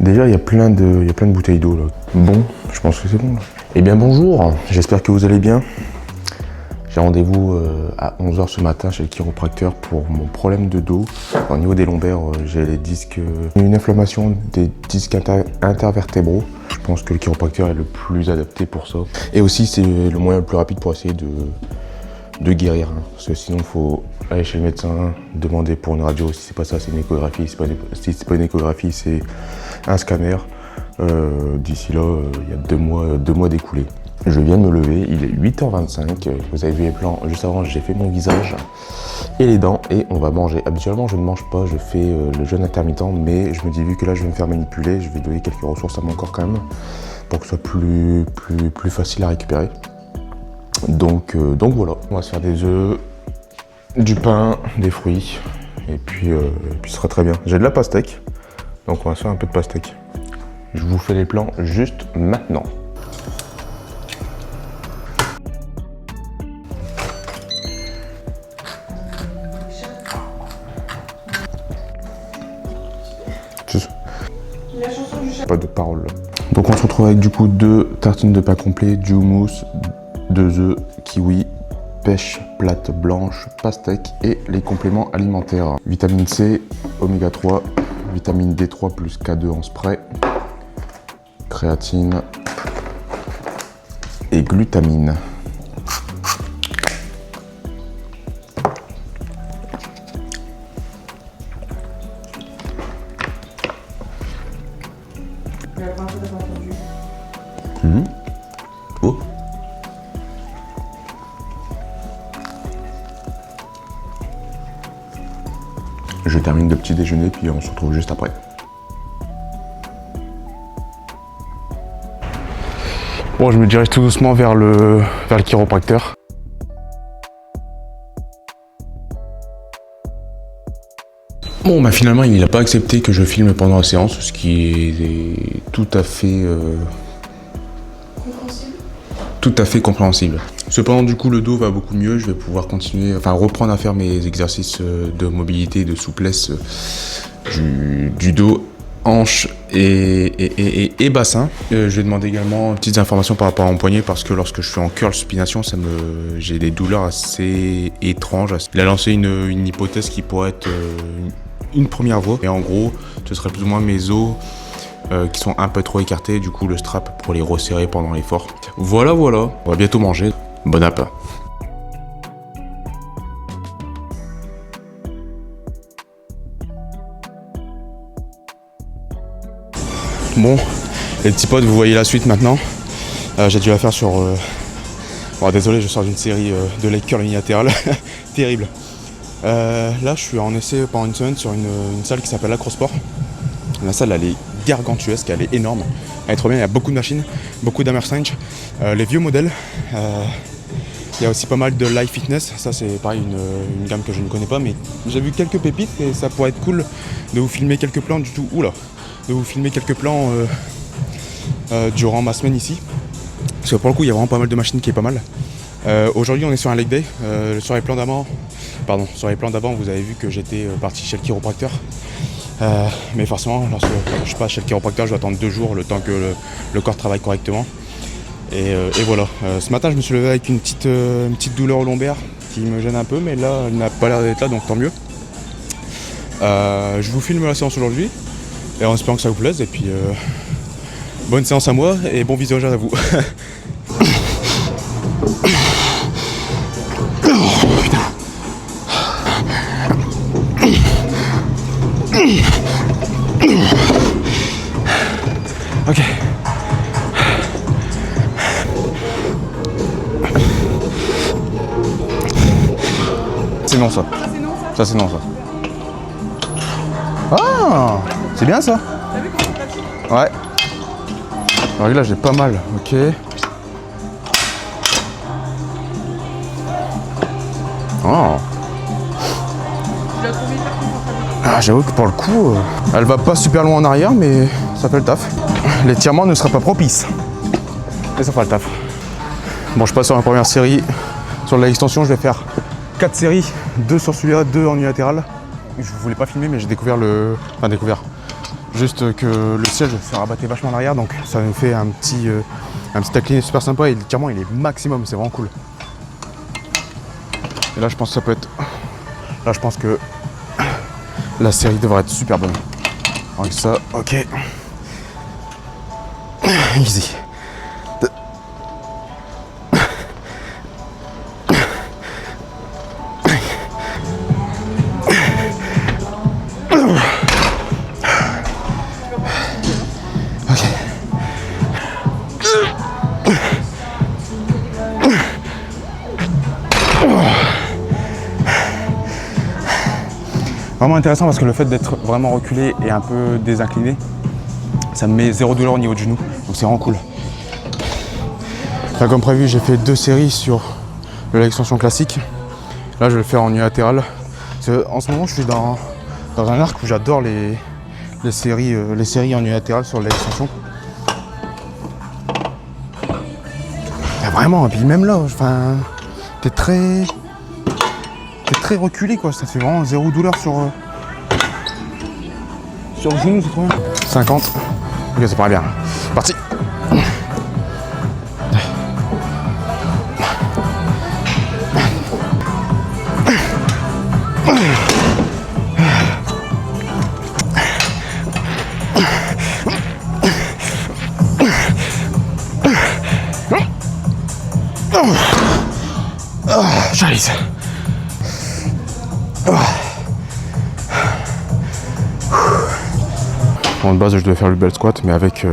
Déjà, il y a plein de bouteilles d'eau là. Bon, je pense que c'est bon là. Eh bien bonjour, j'espère que vous allez bien. J'ai rendez-vous à 11 h ce matin chez le chiropracteur pour mon problème de dos. Au niveau des lombaires, j'ai les disques, une inflammation des disques intervertébraux. Je pense que le chiropracteur est le plus adapté pour ça. Et aussi, c'est le moyen le plus rapide pour essayer de guérir. Hein. Parce que sinon, il faut aller chez le médecin, demander pour une radio. Si c'est pas ça, c'est une échographie. Si c'est pas une échographie, c'est un scanner. D'ici là, il y a deux mois d'écoulés. Je viens de me lever, il est 8 h 25. Vous avez vu les plans, juste avant j'ai fait mon visage et les dents et on va manger. Habituellement je ne mange pas, je fais le jeûne intermittent, mais je me dis vu que là je vais me faire manipuler, je vais donner quelques ressources à mon corps quand même pour que ce soit plus facile à récupérer. Donc voilà, on va se faire des œufs, du pain, des fruits et puis ce sera très bien. J'ai de la pastèque, donc on va se faire un peu de pastèque. Je vous fais les plans juste maintenant. Pas de parole. Donc on se retrouve avec du coup 2 tartines de pain complet, du houmous, 2 œufs, kiwi, pêche plate blanche, pastèque et les compléments alimentaires. Vitamine C, oméga 3, vitamine D3 plus K2 en spray, créatine et glutamine. Oh. Je termine de petit déjeuner puis on se retrouve juste après. Bon, je me dirige tout doucement vers le chiropracteur. Bon, bah finalement, il n'a pas accepté que je filme pendant la séance, ce qui est tout à fait compréhensible. Cependant, du coup, le dos va beaucoup mieux. Je vais pouvoir continuer, reprendre à faire mes exercices de mobilité et de souplesse du dos, hanches et bassin. Je vais demander également petites informations par rapport à mon poignet parce que lorsque je suis en curl supination, j'ai des douleurs assez étranges. Il a lancé une hypothèse qui pourrait être une première voie. Et en gros, ce serait plus ou moins mes os qui sont un peu trop écartés, du coup le strap pour les resserrer pendant l'effort. Voilà, on va bientôt manger. Bon appétit. Bon, les petits potes, vous voyez la suite maintenant. J'ai dû la faire sur... Bon, désolé, je sors d'une série de leg curl unilatéral. Terrible. Là, je suis en essai pendant une semaine sur une salle qui s'appelle Acrosport. La salle, elle est gargantuesque, elle est énorme. Elle est trop bien, il y a beaucoup de machines, beaucoup d'Hammersteinch. Les vieux modèles. Il y a aussi pas mal de Life Fitness. Ça, c'est pareil, une gamme que je ne connais pas, mais j'ai vu quelques pépites et ça pourrait être cool de vous filmer quelques plans du tout. Oula! De vous filmer quelques plans durant ma semaine ici. Parce que pour le coup, il y a vraiment pas mal de machines qui est pas mal. Aujourd'hui, on est sur un leg day. Sur les plans d'avant, vous avez vu que j'étais parti chez le chiropracteur. Mais forcément, lorsque je passe chez le chiropracteur, je dois attendre 2 jours, le temps que le corps travaille correctement. Et voilà. Ce matin, je me suis levé avec une petite douleur au lombaire qui me gêne un peu, mais là, elle n'a pas l'air d'être là, donc tant mieux. Je vous filme la séance aujourd'hui, et en espérant que ça vous plaise. Et puis, bonne séance à moi, et bon visionnage à vous. Ok. C'est non ça. Ça c'est non ça. Ah, c'est bien ça. Ouais. Alors là j'ai pas mal. Ok. Oh. Ah, j'avoue que pour le coup, elle va pas super loin en arrière, mais ça fait le taf. L'étirement ne sera pas propice, mais ça fera le taf. Bon, je passe sur la première série. Sur l'extension, je vais faire 4 séries, 2 sur celui-là, 2 en unilatéral. Je voulais pas filmer, mais j'ai découvert Juste que le siège se rabattait vachement en arrière, donc ça nous fait un petit incliné super sympa et l'étirement il est maximum, c'est vraiment cool. Et là je pense que ça peut être... Là je pense que la série devrait être super bonne. Donc ça, ok. Easy. Vraiment intéressant parce que le fait d'être vraiment reculé et un peu désincliné, ça me met zéro douleur au niveau du genou, donc c'est vraiment cool. Là, comme prévu, j'ai fait 2 séries sur l'extension classique. Là, je vais le faire en unilatéral. En ce moment, je suis dans un arc où j'adore les séries en unilatéral sur l'extension. Et vraiment, et puis même là, enfin, t'es très reculé quoi, ça fait vraiment zéro douleur sur le genou, c'est trop bien. 50. Ok, ça paraît bien. Parti. J'arrive. Bon, de base, je devais faire le bel squat, mais avec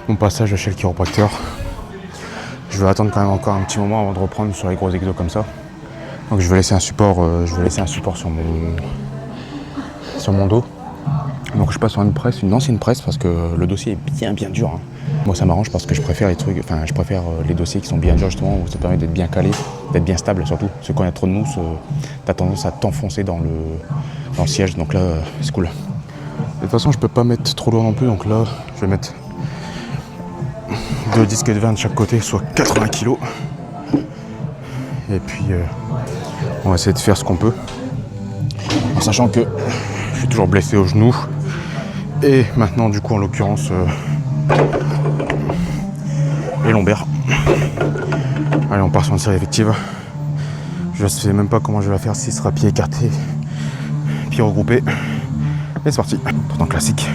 mon passage chez le chiropracteur, je vais attendre quand même encore un petit moment avant de reprendre sur les gros exos comme ça. Donc, je vais laisser un support, sur mon dos. Donc, je passe sur une ancienne presse parce que le dossier est bien dur. Hein. Moi, ça m'arrange parce que je préfère les dossiers qui sont bien durs justement, où ça permet d'être bien calé, d'être bien stable surtout. Parce que quand il y a trop de mousse, t'as tendance à t'enfoncer dans le siège. Donc là, c'est cool. De toute façon, je peux pas mettre trop lourd non plus, donc là, je vais mettre 2 disques de 20 de chaque côté, soit 80 kg. Et puis, on va essayer de faire ce qu'on peut. En sachant que je suis toujours blessé au genou. Et maintenant, du coup, en l'occurrence, les lombaires. Allez, on part sur une série effective. Je ne sais même pas comment je vais la faire, si ce sera pied écarté, pied regroupé. Et c'est parti, tout en classique.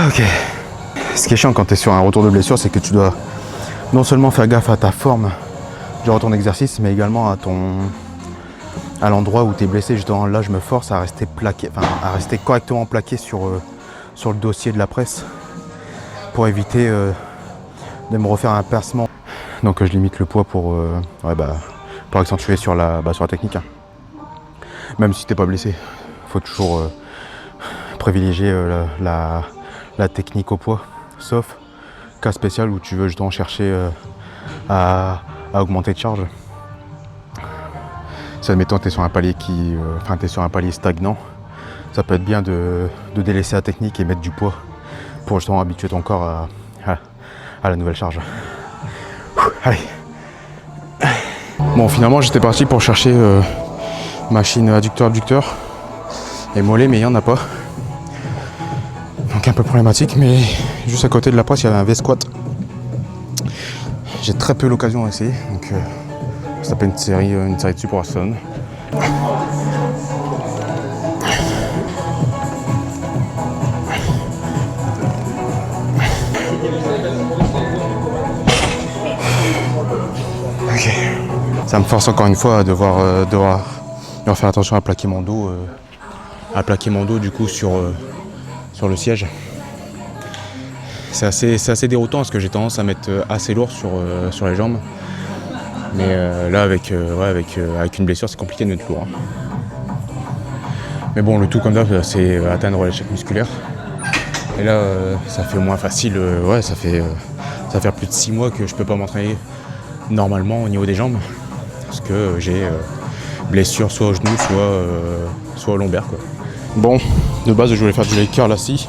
Ok. Ce qui est chiant quand tu es sur un retour de blessure, c'est que tu dois non seulement faire gaffe à ta forme du retour d'exercice, mais également à l'endroit où tu es blessé. Justement, là, je me force à rester plaqué, à rester correctement plaqué sur le dossier de la presse pour éviter de me refaire un percement. Donc, je limite le poids pour accentuer sur la technique. Hein. Même si t'es pas blessé, faut toujours privilégier la technique au poids, sauf cas spécial où tu veux justement chercher à augmenter de charge. Si admettons t'es sur un palier t'es sur un palier stagnant, ça peut être bien de délaisser la technique et mettre du poids pour justement habituer ton corps à la nouvelle charge. Allez. Bon, finalement j'étais parti pour chercher machine adducteur et mollet, mais il n'y en a pas. Donc un peu problématique, mais juste à côté de la presse, il y avait un V-squat. J'ai très peu l'occasion d'essayer, donc ça s'appelle une série dessus pour Aston. Ok. Ça me force encore une fois à devoir faire attention à plaquer mon dos, du coup sur le siège. C'est assez déroutant parce que j'ai tendance à mettre assez lourd sur les jambes. Mais là avec une blessure c'est compliqué de mettre lourd. Hein. Mais bon, le tout comme ça c'est atteindre l'échec musculaire. Et là ça fait moins facile, ça fait plus de 6 mois que je peux pas m'entraîner normalement au niveau des jambes. Parce que j'ai blessure soit au genou, soit au lombaire quoi. Bon, de base je voulais faire du leg curl assis,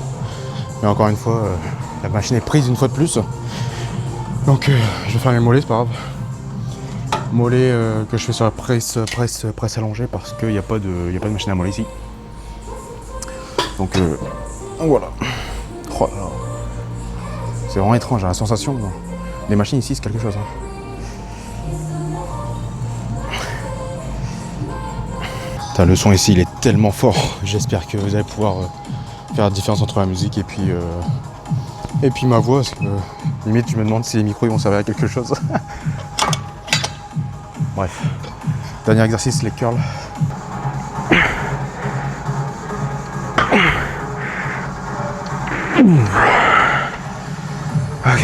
mais encore une fois, la machine est prise une fois de plus. Donc je vais faire mes mollets, c'est pas grave. Mollets que je fais sur la presse allongée parce qu'il n'y a pas de machine à mollets ici. Donc voilà. Oh là là. C'est vraiment étrange, la sensation. Les machines ici, c'est quelque chose. Putain, le son ici, il est tellement fort. J'espère que vous allez pouvoir faire la différence entre la musique et puis ma voix. Parce que limite, je me demande si les micros ils vont servir à quelque chose. Bref. Dernier exercice, les curls. Ok.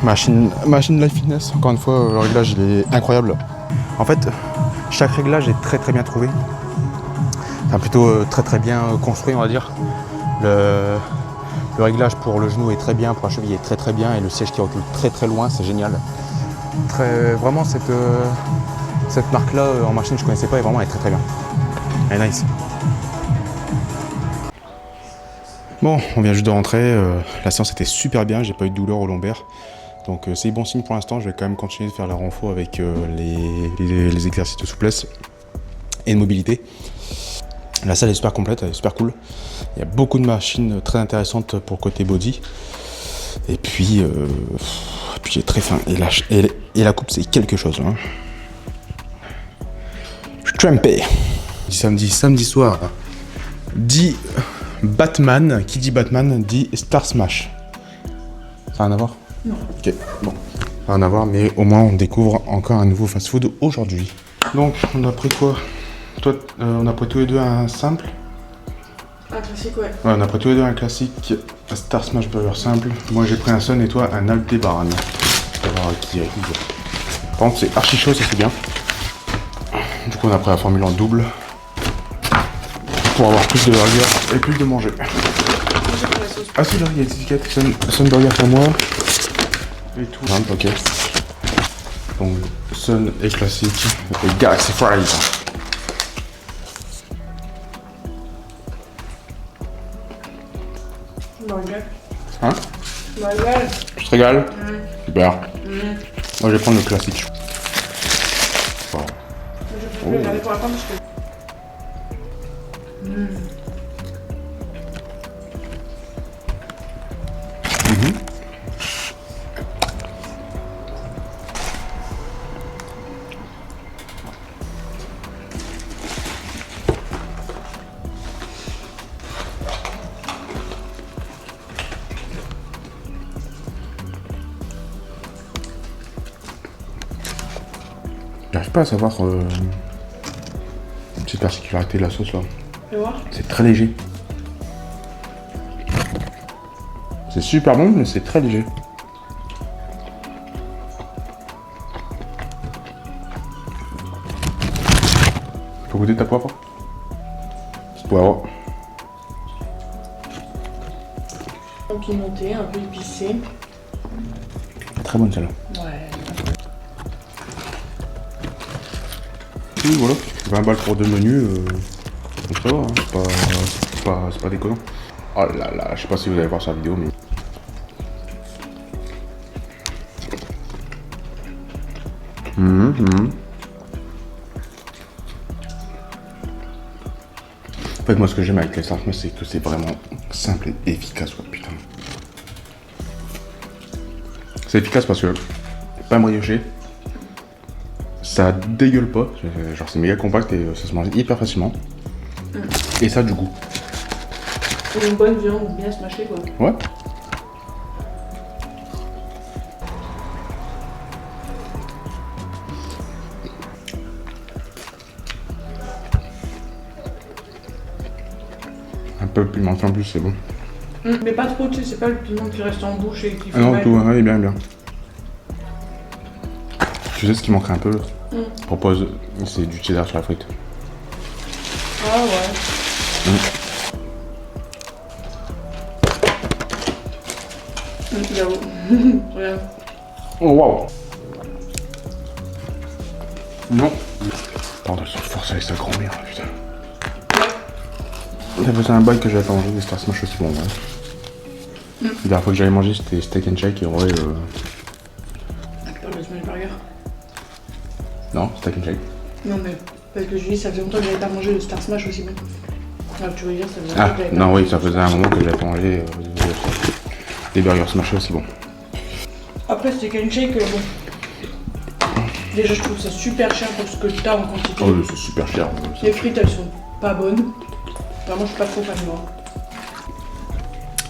Machine Life Fitness, encore une fois, le réglage il est incroyable. En fait, chaque réglage est très bien trouvé. Enfin, plutôt très bien construit, on va dire. Le réglage pour le genou est très bien, pour la cheville est très bien, et le siège qui recule très loin, c'est génial. Vraiment, cette marque-là en machine, je ne connaissais pas, et vraiment, elle est très bien. Elle est nice. Bon, on vient juste de rentrer. La séance était super bien, j'ai pas eu de douleur au lombaire. Donc c'est bon signe pour l'instant, je vais quand même continuer de faire la renfo avec les exercices de souplesse et de mobilité. La salle est super complète, elle est super cool. Il y a beaucoup de machines très intéressantes pour le côté body. Et puis j'ai très faim. Et la coupe, c'est quelque chose. Hein. Je suis trempé. Samedi soir, dit Batman. Qui dit Batman dit Star Smash. Ça n'a rien à voir ? Non. Ok, bon. Rien à voir, mais au moins on découvre encore un nouveau fast-food aujourd'hui. Donc, on a pris quoi ? Toi, on a pris tous les deux un simple. Un classique, ouais. Ouais, on a pris tous les deux un classique Star Smash Burger simple. Moi j'ai pris un Sun et toi un Aldebaran. On va voir qui est. Par contre, c'est archi chaud, ça c'est bien. Du coup, on a pris la formule en double pour avoir plus de burger et plus de manger. Ah si, là, il y a l'étiquette Sun Burger pour moi. Et tout. Ok. Donc, Sun et classique et Galaxy Fries. Je me régale. Hein? Je me régale. Tu te régales? Super. Moi, je vais prendre le classique. Wow. Je vais regarder pour la fin parce que... J'arrive pas à savoir cette particularité de la sauce là. Fais voir. C'est très léger. C'est super bon, mais c'est très léger. Faut goûter ta poivre. C'est poivre. Un pimenté, un peu épicé. Très bonne celle-là. Ouais. Oui, voilà. 20 balles pour 2 menus. Donc ça va, hein. C'est pas déconnant. Oh là là, je sais pas si vous allez voir sa vidéo, mais... En fait, moi, ce que j'aime avec les Star Smash, c'est que c'est vraiment simple et efficace, quoi, putain. C'est efficace parce que pas brioché, ça dégueule pas, genre c'est méga compact et ça se mange hyper facilement. Et ça a du goût. Et une bonne viande bien smashée, quoi. Ouais. Un peu pimenté en plus, c'est bon. Mais pas trop, tu sais, c'est pas le piment qui reste en bouche et qui fait Ah non, mal. tout, ouais, bien, bien. Tu sais ce qui manquerait un peu? Je propose, c'est du cheddar sur la frite. Ah ouais. J'avoue. Regarde. Oh waouh! Non. Pardon, elles sont forcées avec sa grand-mère, là, putain. Ça faisait un bail que j'avais pas mangé des Star Smash aussi bon, ouais. La dernière fois que j'avais mangé, c'était Steak and Shake et ouais. Tu parles de Smash Burger? Non, Steak and Shake. Non, mais parce que je dis, ça faisait longtemps que j'avais pas mangé de Star Smash aussi bon. Alors, tu veux dire, ça faisait longtemps Ah, que j'avais pas non, mangé. oui, ça faisait un moment que j'avais pas mangé des burgers smashés aussi bon. Après, Steak and Shake, bon. Déjà, je trouve ça super cher pour ce que t'as en quantité. Oh, oui, c'est super cher. Les frites, elles sont pas bonnes. Enfin, moi, je suis pas trop fan, moi.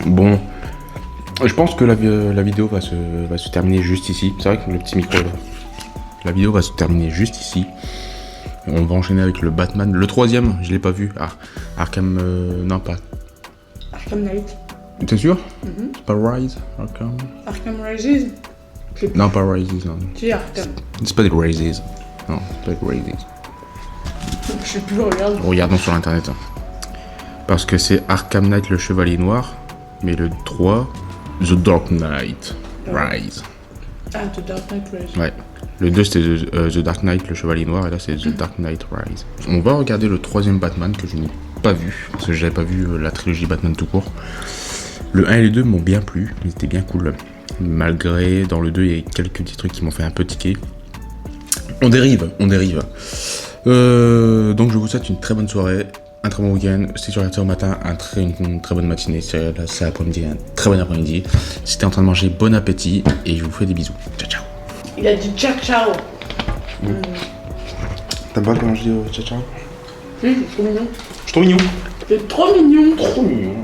Bon, je pense que la vidéo va se terminer juste ici. C'est vrai que le petit micro là. La vidéo va se terminer juste ici. On va enchaîner avec le Batman. Le troisième, je l'ai pas vu. Ah, Arkham. Non, pas. Arkham Knight. T'es sûr? C'est pas Rise? Arkham? Arkham Rises. Non, pas Rises. Non. C'est Arkham. C'est pas des Rises. Non, c'est pas des Rises. Je sais plus, regarde. Regardons sur internet. Hein. Parce que c'est Arkham Knight le Chevalier Noir. Mais le 3, The Dark Knight Rise. Ah, The Dark Knight Rises. Ouais. Le 2 c'était The Dark Knight le Chevalier Noir et là c'est The Dark Knight Rise. On va regarder le troisième Batman que je n'ai pas vu. Parce que j'avais pas vu la trilogie Batman tout court. Le 1 et le 2 m'ont bien plu. Ils étaient bien cool. Malgré dans le 2 il y a quelques petits trucs qui m'ont fait un peu tiquer. On dérive. Donc je vous souhaite une très bonne soirée. Un très bon week-end, si tu regardes ça au matin, une très bonne matinée, si tu regardes ça après-midi, un très bon après-midi. Si tu es en train de manger, bon appétit et je vous fais des bisous. Ciao ciao. Il a dit ciao ciao. T'aimes pas quand je dis ciao ciao? Oui, c'est trop mignon. Je suis trop mignon. C'est trop mignon. Trop mignon.